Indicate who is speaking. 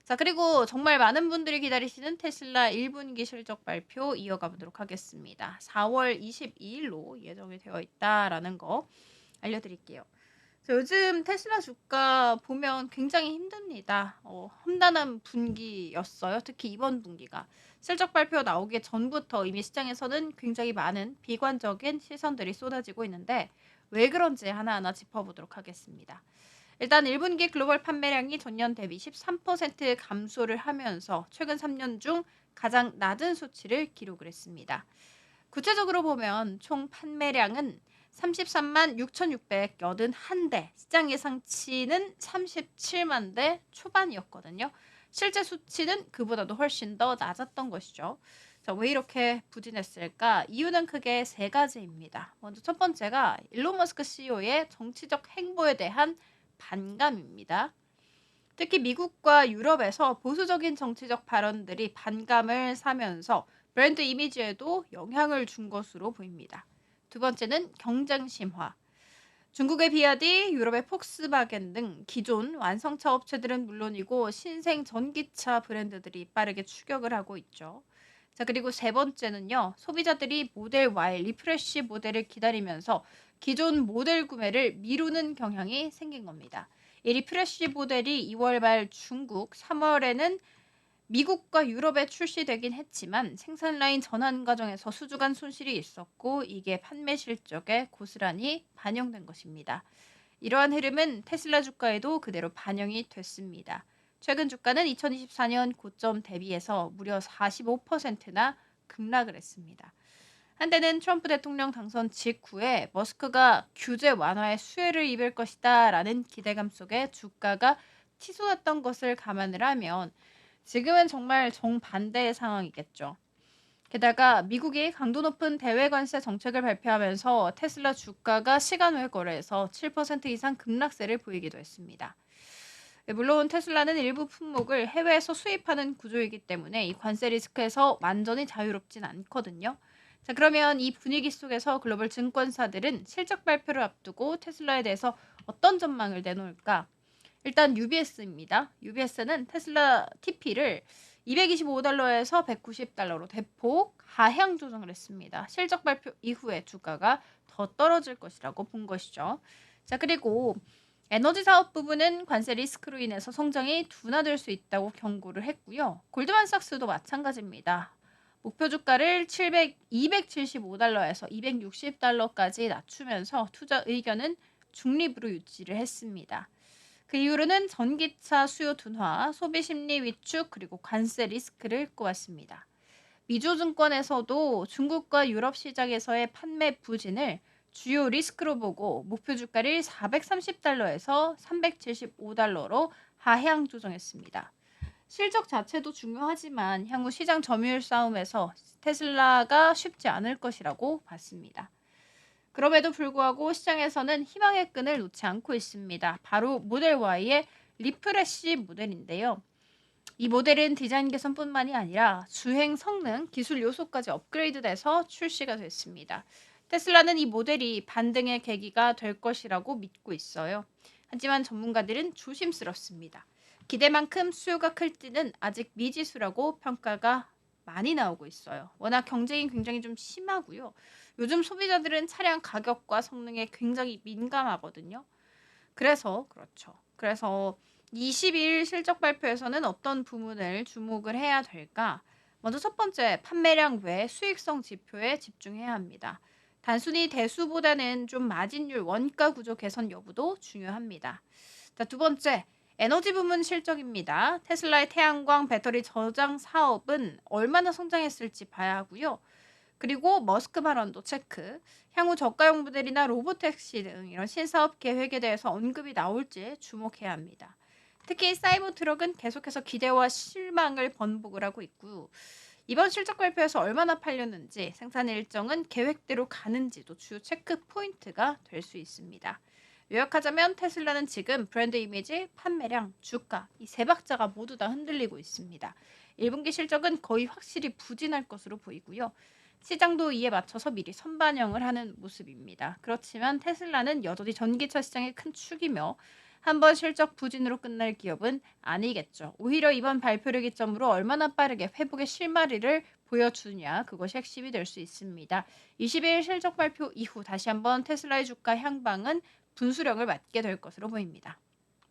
Speaker 1: 자, 그리고 정말 많은 분들이 기다리시는 테슬라 1분기 실적 발표 이어가 보도록 하겠습니다. 4월 22일로 예정이 되어 있다라는 거 알려드릴게요. 요즘 테슬라 주가 보면 굉장히 힘듭니다. 험난한 분기였어요. 특히 이번 분기가. 실적 발표 나오기 전부터 이미 시장에서는 굉장히 많은 비관적인 시선들이 쏟아지고 있는데 왜 그런지 하나하나 짚어보도록 하겠습니다. 일단 1분기 글로벌 판매량이 전년 대비 13% 감소를 하면서 최근 3년 중 가장 낮은 수치를 기록을 했습니다. 구체적으로 보면 총 판매량은 33만 6,681대, 시장 예상치는 37만 대 초반이었거든요. 실제 수치는 그보다도 훨씬 더 낮았던 것이죠. 자, 왜 이렇게 부진했을까? 이유는 크게 세 가지입니다. 먼저 첫 번째가 일론 머스크 CEO의 정치적 행보에 대한 반감입니다. 특히 미국과 유럽에서 보수적인 정치적 발언들이 반감을 사면서 브랜드 이미지에도 영향을 준 것으로 보입니다. 두 번째는 경쟁 심화. 중국의 비아디, 유럽의 폭스바겐 등 기존 완성차 업체들은 물론이고 신생 전기차 브랜드들이 빠르게 추격을 하고 있죠. 자, 그리고 세 번째는요. 소비자들이 모델 Y 리프레시 모델을 기다리면서 기존 모델 구매를 미루는 경향이 생긴 겁니다. 이 리프레시 모델이 2월 말 중국, 3월에는 미국과 유럽에 출시되긴 했지만 생산 라인 전환 과정에서 수주간 손실이 있었고 이게 판매 실적에 고스란히 반영된 것입니다. 이러한 흐름은 테슬라 주가에도 그대로 반영이 됐습니다. 최근 주가는 2024년 고점 대비해서 무려 45%나 급락을 했습니다. 한때는 트럼프 대통령 당선 직후에 머스크가 규제 완화의 수혜를 입을 것이다 라는 기대감 속에 주가가 치솟았던 것을 감안을 하면 지금은 정말 정반대의 상황이겠죠. 게다가 미국이 강도 높은 대외 관세 정책을 발표하면서 테슬라 주가가 시간 외 거래에서 7% 이상 급락세를 보이기도 했습니다. 물론 테슬라는 일부 품목을 해외에서 수입하는 구조이기 때문에 이 관세 리스크에서 완전히 자유롭진 않거든요. 자, 그러면 이 분위기 속에서 글로벌 증권사들은 실적 발표를 앞두고 테슬라에 대해서 어떤 전망을 내놓을까? 일단 UBS입니다. UBS는 테슬라 TP를 225달러에서 190달러로 대폭 하향 조정을 했습니다. 실적 발표 이후에 주가가 더 떨어질 것이라고 본 것이죠. 자, 그리고 에너지 사업 부분은 관세 리스크로 인해서 성장이 둔화될 수 있다고 경고를 했고요. 골드만삭스도 마찬가지입니다. 목표 주가를 275달러에서 260달러까지 낮추면서 투자 의견은 중립으로 유지를 했습니다. 그 이후로는 전기차 수요 둔화, 소비 심리 위축, 그리고 관세 리스크를 꼽았습니다. 미주증권에서도 중국과 유럽 시장에서의 판매 부진을 주요 리스크로 보고 목표 주가를 430달러에서 375달러로 하향 조정했습니다. 실적 자체도 중요하지만 향후 시장 점유율 싸움에서 테슬라가 쉽지 않을 것이라고 봤습니다. 그럼에도 불구하고 시장에서는 희망의 끈을 놓지 않고 있습니다. 바로 모델 Y의 리프레시 모델인데요. 이 모델은 디자인 개선뿐만이 아니라 주행 성능, 기술 요소까지 업그레이드돼서 출시가 됐습니다. 테슬라는 이 모델이 반등의 계기가 될 것이라고 믿고 있어요. 하지만 전문가들은 조심스럽습니다. 기대만큼 수요가 클지는 아직 미지수라고 평가가 많이 나오고 있어요. 워낙 경쟁이 굉장히 좀 심하고요. 요즘 소비자들은 차량 가격과 성능에 굉장히 민감하거든요. 그래서 그렇죠. 그래서 22일 실적 발표에서는 어떤 부분을 주목을 해야 될까? 먼저 첫 번째, 판매량 외 수익성 지표에 집중해야 합니다. 단순히 대수보다는 좀 마진율 원가 구조 개선 여부도 중요합니다. 자, 두 번째, 에너지 부문 실적입니다. 테슬라의 태양광 배터리 저장 사업은 얼마나 성장했을지 봐야 하고요. 그리고 머스크 발언도 체크. 향후 저가용 모델이나 로보택시 등 이런 신사업 계획에 대해서 언급이 나올지 주목해야 합니다. 특히 사이버 트럭은 계속해서 기대와 실망을 번복을 하고 있고 이번 실적 발표에서 얼마나 팔렸는지 생산 일정은 계획대로 가는지도 주요 체크 포인트가 될 수 있습니다. 요약하자면 테슬라는 지금 브랜드 이미지, 판매량, 주가 이 세 박자가 모두 다 흔들리고 있습니다. 1분기 실적은 거의 확실히 부진할 것으로 보이고요. 시장도 이에 맞춰서 미리 선반영을 하는 모습입니다. 그렇지만 테슬라는 여전히 전기차 시장의 큰 축이며 한번 실적 부진으로 끝날 기업은 아니겠죠. 오히려 이번 발표를 기점으로 얼마나 빠르게 회복의 실마리를 보여주냐 그것이 핵심이 될 수 있습니다. 22일 실적 발표 이후 다시 한번 테슬라의 주가 향방은 분수령을 맞게 될 것으로 보입니다.